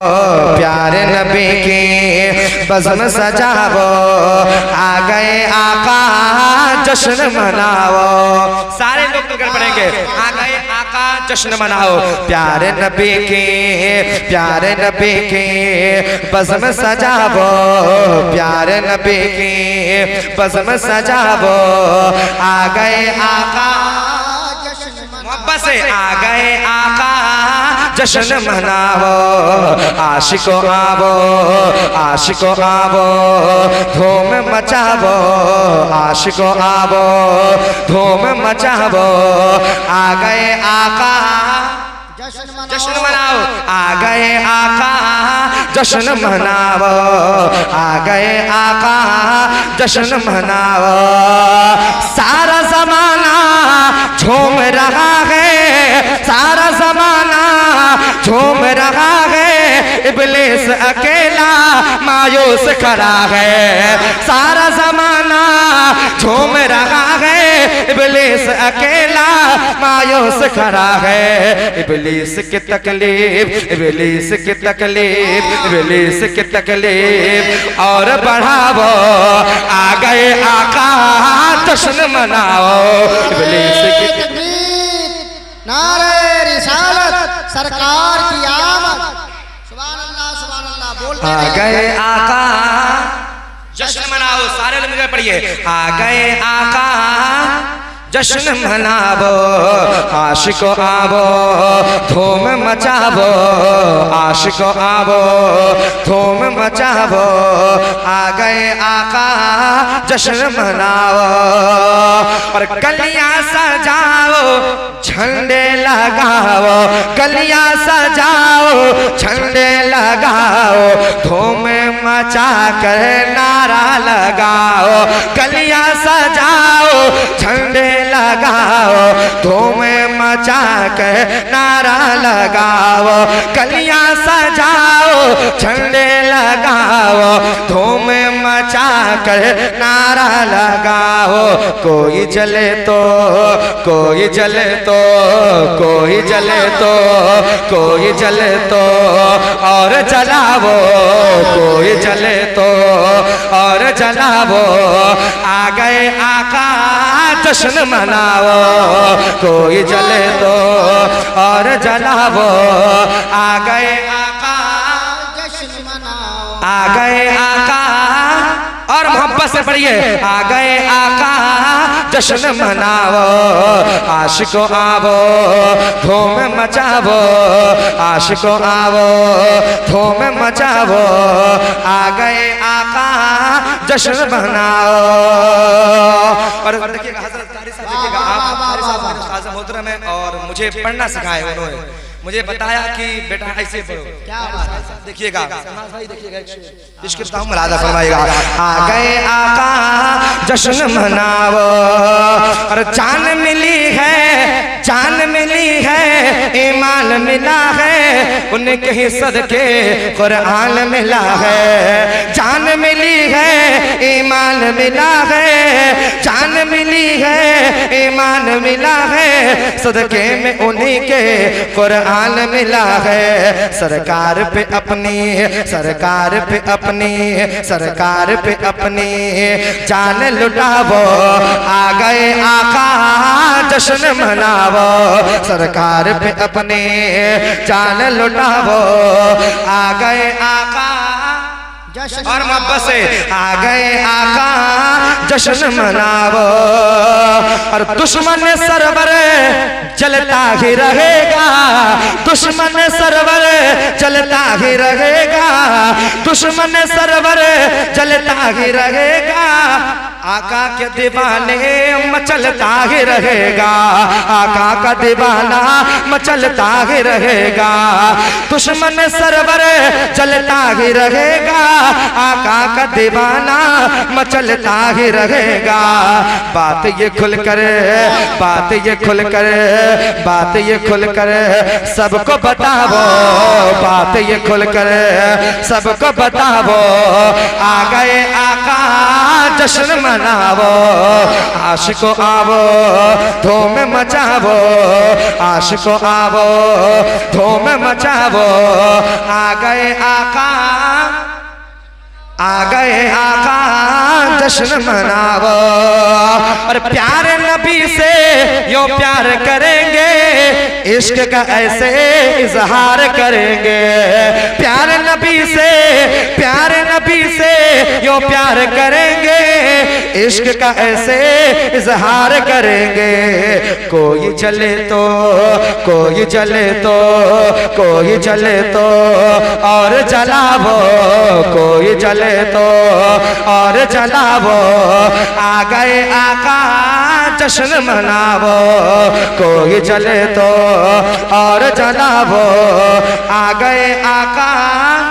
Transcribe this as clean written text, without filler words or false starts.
प्यारे नबी की बज़्म सजावो, आ गए आका जश्न मनाओ। सारे लोग मिलकर पढ़ेंगे, आ गए आका जश्न मनाओ। प्यारे नबी की बज़्म सजावो, प्यारे नबी की बज़्म सजावो, आ गए आका मोहब्बत से, आ गए आका जश्न मनावो। आशिको आवो, आशिको आवो, धूम मचावो, आशिको आवो, धूम मचावो। आ गए आका जश्न मनाओ, आ गए आका जश्न मनाओ, आ गए आका जश्न मनाओ। सारा जमाना झूम रहा है, सारा जमाना झूम रहा है, इब्लीस अकेला मायूस खड़ा है। सारा जमाना झूम रहा है, इब्लीस अकेला मायूस खड़ा है। इब्लीस की तकलीफ, इब्लीस की तकलीफ, इब्लीस की तकलीफ और बढ़ावो। आ गए आका जश्न मनाओ, इब्लीस की तकबीर, नारे रिसालत, सरकार की आमद। सुभान अल्लाह, सुभान अल्लाह बोलते आ गए आका जश्न मनाओ। सारे लोग मिलकर पढ़िए, आ गए आका जश्न मनावो। आशिको आवो, धूम मचावो, आशिको आवो, धूम मचावो। आ गए आका जश्न मनाओ। और गलियां सजाओ, झंडे लगाओ, गलियां सजाओ, झंडे लगाओ, धूम मचा कर नारा लगाओ। गलियां सजाओ, झंडे लगाओ, धूम मचा कर नारा लगाओ। गलियां सजाओ, झंडे लगाओ, धूम मचा कर नारा लगाओ। कोई जले तो, कोई जले तो, कोई जले तो, कोई जले तो और जलावो, कोई जले तो और जलावो। आ गए आका जश्न मनाओ, कोई जले तो और जलावो। आ गए आका जश्न मनाओ, आ गए आका और मोहब्बत से पढ़िए, आ गए आका जश्न मनाओ। आशिको आवो, धूम मचावो, आशिको आवो, धूम मचावो। आ गए आका जश्न मनाओ। और देखिएगा हजरत कारी साहब, देखिएगा आप कारी साहब मेरे उस्ताद मोहतरम हैं और मुझे पढ़ना सिखाया उन्होंने, मुझे बताया कि बेटा ऐसे पढ़ो। क्या बात है, देखिएगा इसके बताऊं मुरादा फरमाइएगा। आ गए आका जश्न मनाओ। और जान मिली है, जान मिली है, ईमान मिला है, उनके ही सदके कुरान मिला है। जान मिली है, ईमान मिला है, जान मिली है, ईमान मिला है, सदके में उन्हीं के कुरान मिला है। सरकार पे अपनी, सरकार पे अपनी, सरकार पे अपनी जान लुटावो। आ गए आका जश्न मनावो, सरकार पे अपनी जान लुटावो। आ गए आका और मोहब्बत से, आ गए आका जश्न मनावो। और दुश्मन सरवर चलता ही रहेगा, दुश्मन सरवर चलता ही रहेगा, दुश्मन सरवर चलता ही रहेगा। आका के दीवाने मचलता ही रहेगा, आका का दीवाना मचलता ही रहेगा। दुश्मन सरवर चलता ही रहेगा, आका का दीवाना मचलता ही रहेगा। बात ये खुलकर, बात ये खुलकर, बात ये खुलकर सबको बतावो, बात ये खुलकर सबको बतावो। आ गए आका जश्न मनावो, आशिको आवो धूम मचावो, आशिको आवो धूम मचावो। आ गए आका, आ गए आका, जश्न मनावो। और प्यारे नबी से यो प्यार करेंगे, इश्क का ऐसे इजहार करेंगे। प्यारे नबी से, प्यारे नबी से यो प्यार करेंगे, इश्क का ऐसे इजहार करेंगे। कोई जले तो, कोई जले तो, कोई जले तो और जलावो, कोई जले तो और जलावो। आ गए आका, जश्न मनावो, कोई जले तो और जलावो। आ गए आका।